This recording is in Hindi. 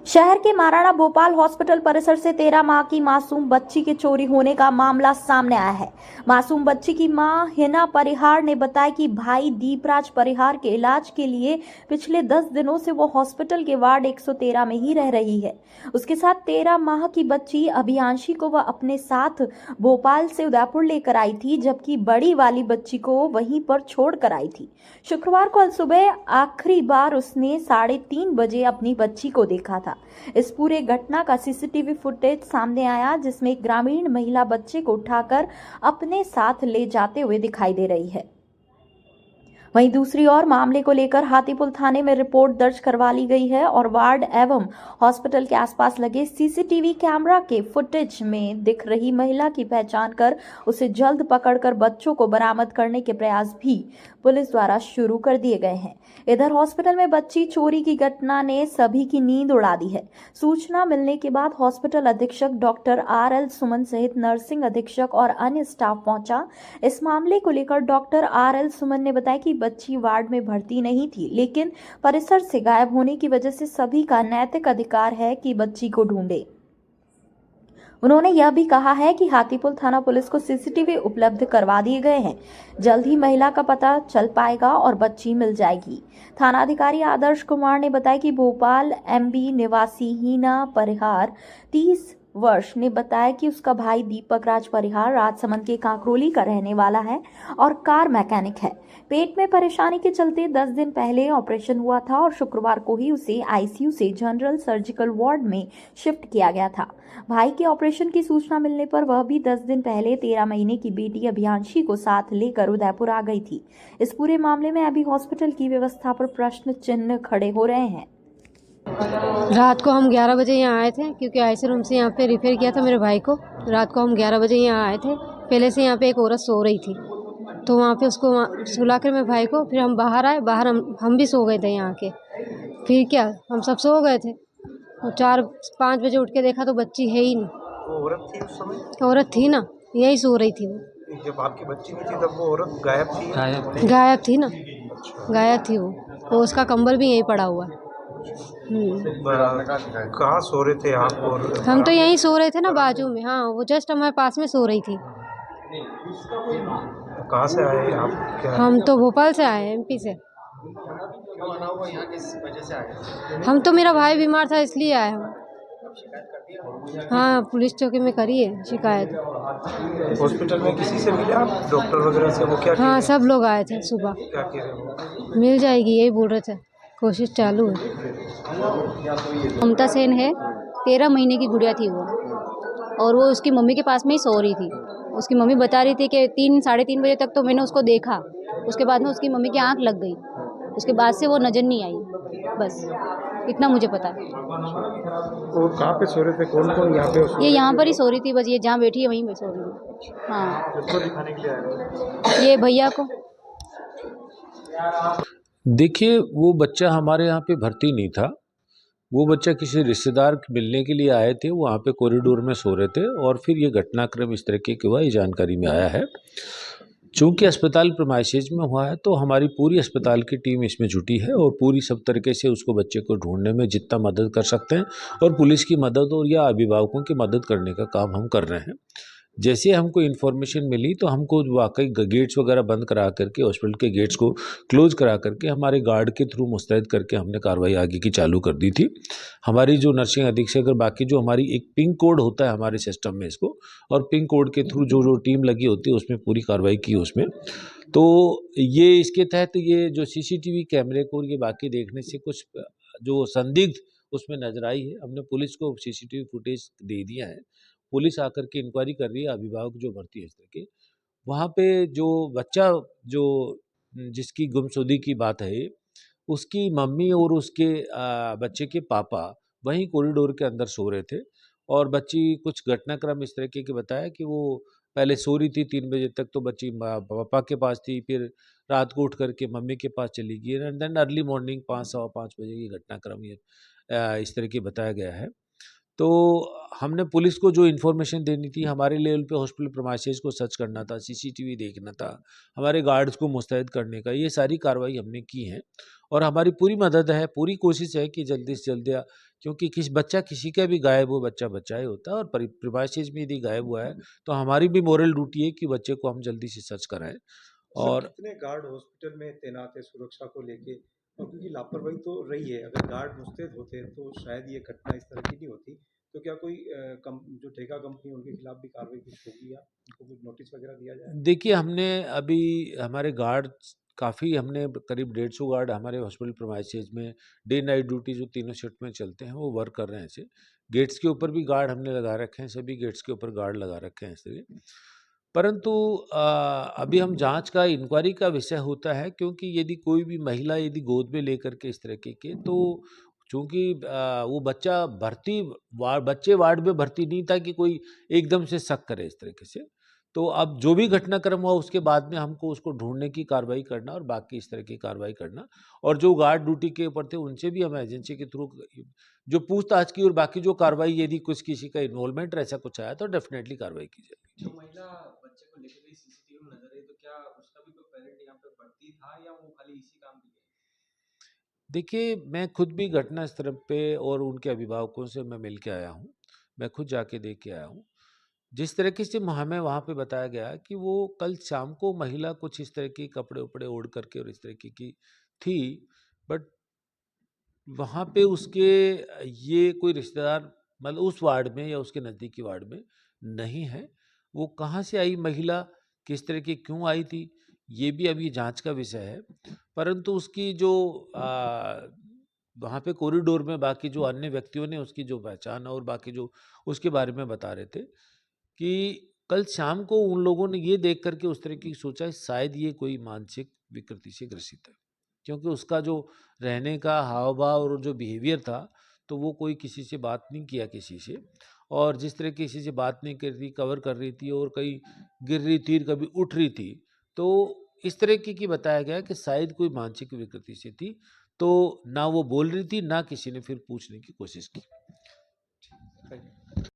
शहर के महाराणा भोपाल हॉस्पिटल परिसर से 13 माह की मासूम बच्ची के चोरी होने का मामला सामने आया है। मासूम बच्ची की मां हिना परिहार ने बताया कि भाई दीपराज परिहार के इलाज के लिए पिछले 10 दिनों से वो हॉस्पिटल के वार्ड 113 में ही रह रही है। उसके साथ 13 माह की बच्ची अभियांशी को वह अपने साथ भोपाल से उदयपुर लेकर आई थी, जबकि बड़ी वाली बच्ची को वहीं पर छोड़ कर आई थी। शुक्रवार को सुबह आखिरी बार उसने 3:30 बजे अपनी बच्ची को देखा था। इस पूरे घटना का सीसीटीवी फुटेज सामने आया, जिसमें एक ग्रामीण महिला बच्चे को उठाकर अपने साथ ले जाते हुए दिखाई दे रही है। वहीं दूसरी ओर मामले को लेकर हाथीपुल थाने में रिपोर्ट दर्ज करवा ली गई है और वार्ड एवं हॉस्पिटल के आसपास लगे सीसीटीवी कैमरा के फुटेज में दिख रही महिला की पहचान कर उसे जल्द पकड़कर बच्चों को बरामद करने के प्रयास भी पुलिस द्वारा शुरू कर दिए गए हैं। इधर हॉस्पिटल में बच्ची चोरी की घटना ने सभी की नींद उड़ा दी है। सूचना मिलने के बाद हॉस्पिटल अधीक्षक डॉक्टर RL सुमन सहित नर्सिंग अधीक्षक और अन्य स्टाफ पहुंचा। इस मामले को लेकर डॉक्टर RL सुमन ने बताया कि बच्ची वार्ड में भर्ती नहीं थी, लेकिन परिसर से गायब होने की वजह से सभी का नैतिक अधिकार है कि बच्ची को ढूंढे। उन्होंने यह भी कहा है कि हाथीपुल थाना पुलिस को सीसीटीवी उपलब्ध करवा दिए गए हैं। जल्द ही महिला का पता चल पाएगा और बच्ची मिल जाएगी। थाना अधिकारी आदर्श कुमार ने बताया कि भोपाल MB निवासी हिना परिहार 30 वर्ष ने बताया कि उसका भाई दीपक राज परिहार राजसमंद के कांकरोली का रहने वाला है और कार मैकेनिक है। पेट में परेशानी के चलते 10 दिन पहले ऑपरेशन हुआ था और शुक्रवार को ही उसे ICU से जनरल सर्जिकल वार्ड में शिफ्ट किया गया था। भाई के ऑपरेशन की सूचना मिलने पर वह भी 10 दिन पहले 13 महीने की बेटी अभियांशी को साथ लेकर उदयपुर आ गई थी। इस पूरे मामले में अभी हॉस्पिटल की व्यवस्था पर प्रश्न चिन्ह खड़े हो रहे हैं। रात को हम 11 बजे यहाँ आए थे, क्योंकि IC रूम से यहाँ पे रिफ़र किया था मेरे भाई को। रात को हम 11 बजे यहाँ आए थे। पहले से यहाँ पे एक औरत सो रही थी, तो वहाँ पे उसको सुला कर मेरे भाई को फिर हम बाहर आए। बाहर हम भी सो गए थे यहाँ के। फिर क्या, हम सब सो गए थे। तो 4-5 बजे उठ के देखा तो बच्ची है ही नहीं। वो औरत थी उस समय? औरत थी ना, यही सो रही थी वो। जब आपकी बच्ची नहीं थी तब वो औरत गायब थी? गायब थी ना, गायब थी वो। तो उसका कंबल भी यहीं पड़ा हुआ है। कहाँ सो रहे थे आप? और हम तो यहीं सो रहे थे ना, बाजू में। हाँ, वो जस्ट हमारे पास में सो रही थी। कहाँ से आए आप? क्या हम तो भोपाल से आए, MP से। हम तो, मेरा भाई बीमार था इसलिए आए हम। हाँ, पुलिस चौकी में करी है शिकायत। हॉस्पिटल में किसी से मिले आप? डॉक्टर वगैरह से? वो क्या हाँ, सब लोग आए थे सुबह। क्या कह रहे हो? मिल जाएगी यही बोल रहे थे, कोशिश चालू है। ममता सेन है, 13 महीने की गुड़िया थी वो, और वो उसकी मम्मी के पास में ही सो रही थी। उसकी मम्मी बता रही थी कि 3-3:30 बजे तक तो मैंने उसको देखा। उसके बाद में उसकी मम्मी की आंख लग गई। उसके बाद से वो नज़र नहीं आई। बस इतना मुझे पता है। और कहाँ पे सो रहे थे? कौन कौन यहाँ पे? ये यहाँ पर ही सो रही थी, बस ये जहाँ बैठी है वहीं पे सो रही थी। हाँ, किसको दिखाने के लिए आए हो? ये भैया को। देखिए, वो बच्चा हमारे यहाँ पे भर्ती नहीं था। वो बच्चा किसी रिश्तेदार मिलने के लिए आए थे, वहाँ पे कॉरिडोर में सो रहे थे और फिर ये घटनाक्रम इस तरीके के हुआ, ये जानकारी में आया है। चूँकि अस्पताल प्रीमाइसेस में हुआ है तो हमारी पूरी अस्पताल की टीम इसमें जुटी है और पूरी सब तरीके से उसको, बच्चे को ढूंढने में जितना मदद कर सकते हैं और पुलिस की मदद और या अभिभावकों की मदद करने का काम हम कर रहे हैं। जैसे हमको इन्फॉर्मेशन मिली तो हमको वाकई गेट्स वगैरह बंद करा करके, हॉस्पिटल के गेट्स को क्लोज करा करके, हमारे गार्ड के थ्रू मुस्तैद करके हमने कार्रवाई आगे की चालू कर दी थी। हमारी जो नर्सिंग अधीक्षक और बाकी जो हमारी एक पिंक कोड होता है हमारे सिस्टम में इसको, और पिंक कोड के थ्रू जो जो टीम लगी होती है उसमें पूरी कार्रवाई की उसमें। तो ये इसके तहत ये जो CCTV कैमरे को और ये बाकी देखने से कुछ जो संदिग्ध उसमें नजर आई है, हमने पुलिस को CCTV फुटेज दे दिया है। पुलिस आकर के इंक्वायरी कर रही है, अभिभावक जो भर्ती है इस तरह के। वहाँ पे जो बच्चा जो जिसकी गुमशुदगी की बात है, उसकी मम्मी और उसके बच्चे के पापा वहीं कॉरिडोर के अंदर सो रहे थे और बच्ची कुछ घटनाक्रम इस तरीके के बताया कि वो पहले सो रही थी 3 बजे तक, तो बच्ची पापा के पास थी, फिर रात को उठ करके मम्मी के पास चली गई एंड देन अर्ली मॉर्निंग 5-5:15 बजे ये घटनाक्रम ये इस तरह की बताया गया है। तो हमने पुलिस को जो इन्फॉर्मेशन देनी थी, हमारे लेवल पे हॉस्पिटल प्रीमाइसेस को सर्च करना था, CCTV देखना था, हमारे गार्ड्स को मुस्तैद करने का, ये सारी कार्रवाई हमने की है और हमारी पूरी मदद है, पूरी कोशिश है कि जल्दी से जल्दी क्योंकि बच्चा किसी का भी गायब हो, बच्चा बच्चा ही होता है, और प्रिमाइसेस में यदि गायब हुआ है तो हमारी भी मोरल ड्यूटी है कि बच्चे को हम जल्दी से सर्च कराएं। सर, और कितने गार्ड हॉस्पिटल में तैनात है सुरक्षा को लेके? और क्योंकि लापरवाही तो रही है, अगर गार्ड मुस्तैद होते तो शायद ये घटना इस तरह की नहीं होती। तो क्या कोई जो ठेका कंपनी है उनके खिलाफ भी कार्रवाई कुछ होगी, या उनको कुछ नोटिस वगैरह दिया जाए? देखिए, हमने अभी हमारे गार्ड काफ़ी, हमने करीब 150 गार्ड हमारे हॉस्पिटल प्रीमाइसेस में डे नाइट ड्यूटी जो तीनों शिफ्ट में चलते हैं वो वर्क कर रहे हैं ऐसे। गेट्स के ऊपर भी गार्ड हमने लगा रखे हैं, सभी गेट्स के ऊपर गार्ड लगा रखे हैं ऐसे। परंतु अभी हम जांच का, इंक्वायरी का विषय होता है, क्योंकि यदि कोई भी महिला यदि गोद में लेकर के इस तरह के तो चूंकि वो बच्चा बच्चे वार्ड में भर्ती नहीं था कि कोई एकदम से शक करे इस तरीके से। तो अब जो भी घटनाक्रम हुआ उसके बाद में हमको उसको ढूंढने की कार्रवाई करना और बाकी इस तरह की कार्रवाई करना, और जो गार्ड ड्यूटी के ऊपर थे उनसे भी हम एजेंसी के थ्रू जो पूछताछ की और बाकी जो कार्रवाई, यदि कुछ किसी का इन्वॉल्वमेंट ऐसा कुछ आया तो डेफिनेटली कार्रवाई की जाएगी। जो महिला बच्चे को लेकर गई सीसीटीवी में नजर आई, तो क्या उसका भी कोई पेरेंट यहाँ पे भर्ती था या वो खाली इसी काम के लिए? देखिए, मैं खुद भी घटनास्थल पे और उनके अभिभावकों से मैं मिल के आया हूँ, मैं खुद जाके देख के आया हूँ। जिस तरीके से हमें वहाँ पे बताया गया कि वो कल शाम को महिला कुछ इस तरह के कपड़े उपड़े ओढ़ करके और इस तरीके की थी, बट वहाँ पे उसके ये कोई रिश्तेदार मतलब उस वार्ड में या उसके नज़दीकी वार्ड में नहीं है। वो कहाँ से आई महिला, किस तरह की क्यों आई थी, ये भी अभी जांच का विषय है। परंतु उसकी जो वहाँ पे कॉरिडोर में बाकी जो अन्य व्यक्तियों ने उसकी जो पहचान और बाकी जो उसके बारे में बता रहे थे कि कल शाम को उन लोगों ने ये देख करके उस तरह की सोचा शायद ये कोई मानसिक विकृति से ग्रसित है, क्योंकि उसका जो रहने का हाव भाव और जो बिहेवियर था तो वो कोई किसी से बात नहीं किया किसी से, और जिस तरह किसी से बात नहीं कर रही, कवर कर रही थी और कहीं गिर रही थी, कभी उठ रही थी, तो इस तरह की बताया गया कि शायद कोई मानसिक विकृति से थी। तो ना वो बोल रही थी, ना किसी ने फिर पूछने की कोशिश की। Thank you.